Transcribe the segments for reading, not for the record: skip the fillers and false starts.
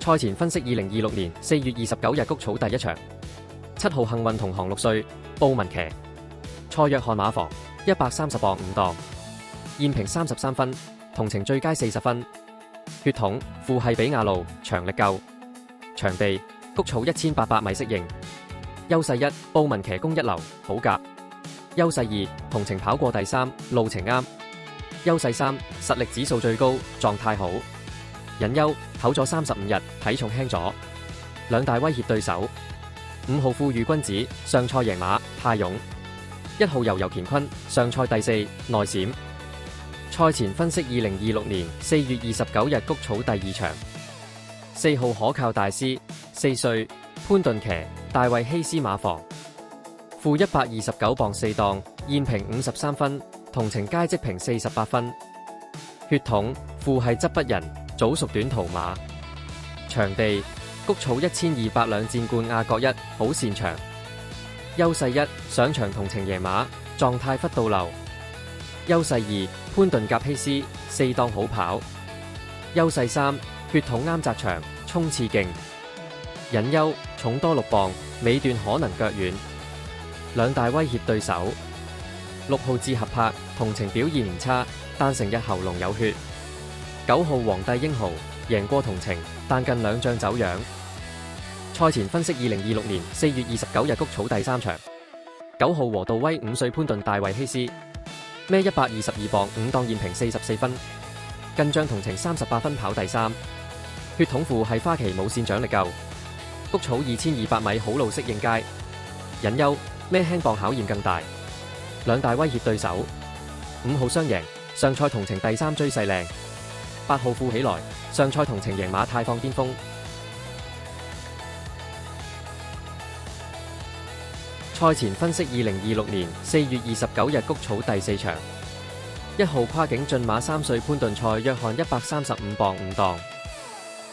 賽前分析2026年4月29日谷草第一場，7號幸運同行6歲，布文騎，蔡約翰馬房130磅5檔，現平33分，同程最佳40分。血統父系比亞路，長力夠。場地谷草1800米適應。優勢1，布文騎攻一流，好夾。優勢2，同程跑過第3，路程啱。優勢3，實力指數最高，狀態好。隱憂唞咗35日，體重輕咗。兩大威脅對手：5號富裕君子，上賽贏馬泰勇；1號悠悠乾坤，上賽第4，內閃。賽前分析2026年4月29日谷草第二場，4號可靠大師，4歲潘頓騎，大衛希斯馬房，負129磅4檔，現平53分，同程佳績平48分。血統父系執筆人，早熟短途馬。場地谷草1200兩戰冠亞國1，好擅長。優勢1，上場同程贏馬，狀態忽到流。優勢2，潘頓甲希斯4檔好跑。優勢3，血統啱窄場，衝刺勁。隱憂重多6磅，尾段可能腳軟。兩大威脅對手：6號智合拍，同程表現唔差，但成日喉嚨有血。9號皇帝英豪贏過同程，但近兩仗走樣。賽前分析2026年4月29日谷草第三場，9號和道威5歲潘頓大衛希斯，孭122磅5檔現平44分，近仗同程38分跑第3。血統父係花旗無線長力夠。谷草2200米好路適應佳。隱憂孭輕磅考驗更大。兩大威脅對手：5號雙贏，上賽同程第3追勢靚。8號富起來，上賽同程贏馬太放巔峰。賽前分析2026年4月29日谷草第四場，1號跨境駿馬3歲潘頓蔡約翰135磅5檔，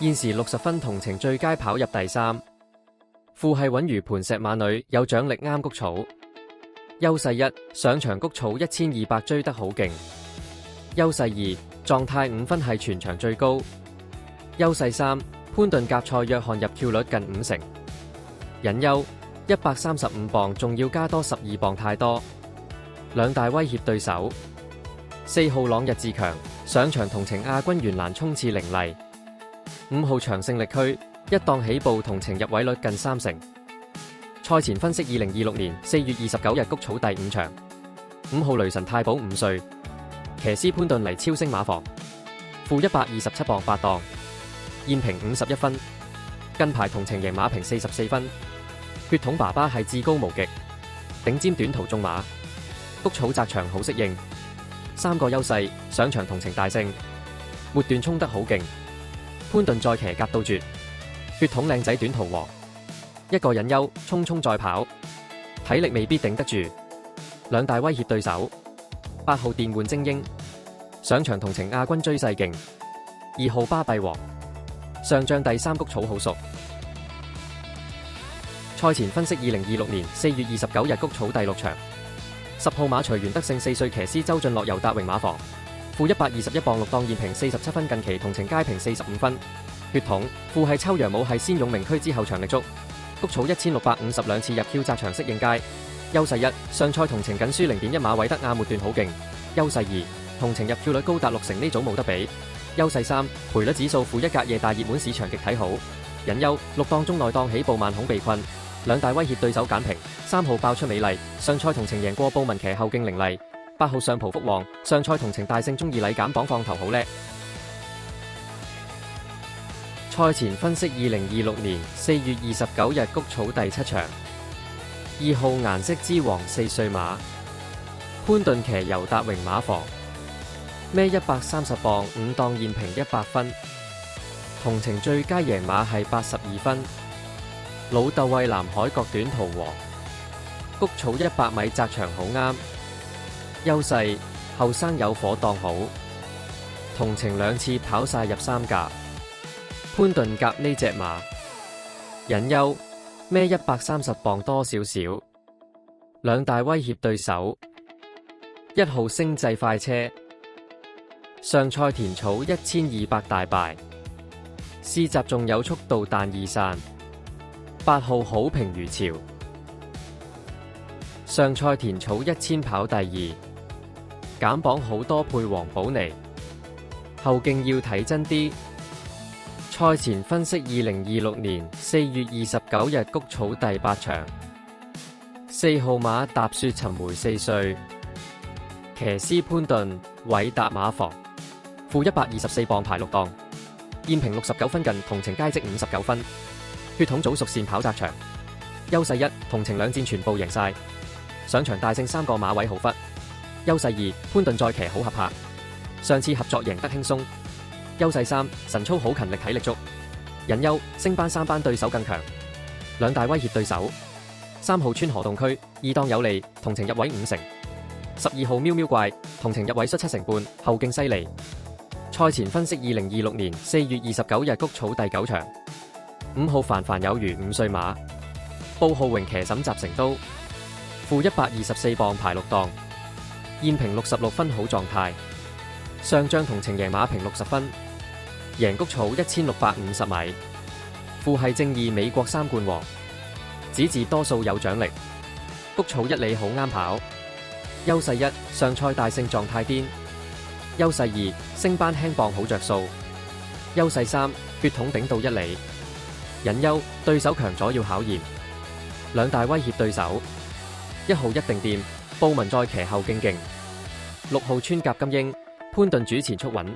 現時60分，同程最佳跑入第3。父系穩如磐石馬女，有掌力啱谷草。優勢1，上場谷草1200追得好勁。優勢2，狀態5分係全場最高。優勢3，潘頓甲蔡約翰入票率近50成。隱憂135磅，仲要加多12磅太多。兩大威脅對手：4號朗日自強，上場同程亞軍原欄衝刺凌厲。5號長勝力區，一檔起步同程入位率近3成。賽前分析2026年4月29日谷草第五場，5號雷神太保5歲，騎師潘頓嚟超升馬房，負127磅8檔，現平51分，近排同程贏馬平44分。血統爸爸係至高無極，頂尖短途中馬，谷草窄場好適應。3個優勢，上場同程大勝，末段衝得好勁。潘頓再騎夾到絕，血統靚仔短途王。一個隱憂，匆匆再跑，體力未必頂得住。兩大威脅對手：8號電玩精英，上場同程亞軍追勢勁。2號巴閉王，上仗第3谷草好熟。賽前分析2026年4月29日谷草第六場，10號馬隨緣得勝4歲騎師周俊樂由達榮馬房，負121磅6檔現平47分，近期同程皆平45分。血統父係秋陽武係先勇名區之後長力足。谷草1650兩次入 Q 窄場適應佳。優勢1，上賽同程僅輸0.1馬韋德亞末段好勁。優勢2，同程入 Q 率高達60成，呢組冇得比。優勢3，賠率指數負1隔夜大熱門市場極睇好。隱憂6檔中內檔起步慢恐被困。兩大威脅對手揀平。3號爆出美麗，上賽同程贏過布文騎後勁凌厲。8號上葡福旺，上賽同程大勝中意禮減磅放頭好叻。賽前分析2026年4月29日谷草第七場，2號顏色之王4歲馬，潘頓騎由達榮馬房，孭130磅5檔現平100分，同程最佳贏馬係82分。老竇為南海角短途王，谷草100米窄場好啱。優勢後生有火當好，同程兩次跑晒入3甲。潘頓甲呢隻馬，隱憂孭130磅多少少。兩大威脅對手：1號星際快車，上賽田草1200大敗。試習仲有速度但易散。8號好評如潮。上賽田草1000跑第2，減磅好多配黃寶妮，後勁要睇真啲。賽前分析2026年4月29日谷草第8場，4號馬踏雪尋回4歲，騎師潘頓韋達馬房，負124磅排6檔，現平69分近同程佳績59分，血統早熟線跑窄場，優勢1同程2戰全部贏晒，上場大勝3個馬位豪忽，優勢2潘頓再騎好合拍，上次合作贏得輕鬆，優勢3神操好勤力體力足，隱憂升班3班對手更強，兩大威脅對手。3號川河洞區2檔有利，同程入位5成，12號喵喵怪同程入位率7成半，後勁犀利。賽前分析2026年4月29日谷草第9場，5號凡凡有餘5歲馬，布浩榮騎審集成都，負124磅排6檔，現平66分好狀態，上仗同程贏馬平60分，贏谷草1650米，父係正義美國3冠王，子字多數有獎力，谷草1里好啱跑，優勢1上賽大勝狀態癲，優勢2升班輕磅好着數，優勢3血統頂到1里，隱憂對手強咗要考驗，兩大威脅對手。1號一定掂，布文再騎後勁勁，6號穿甲金鷹潘頓主前速穩。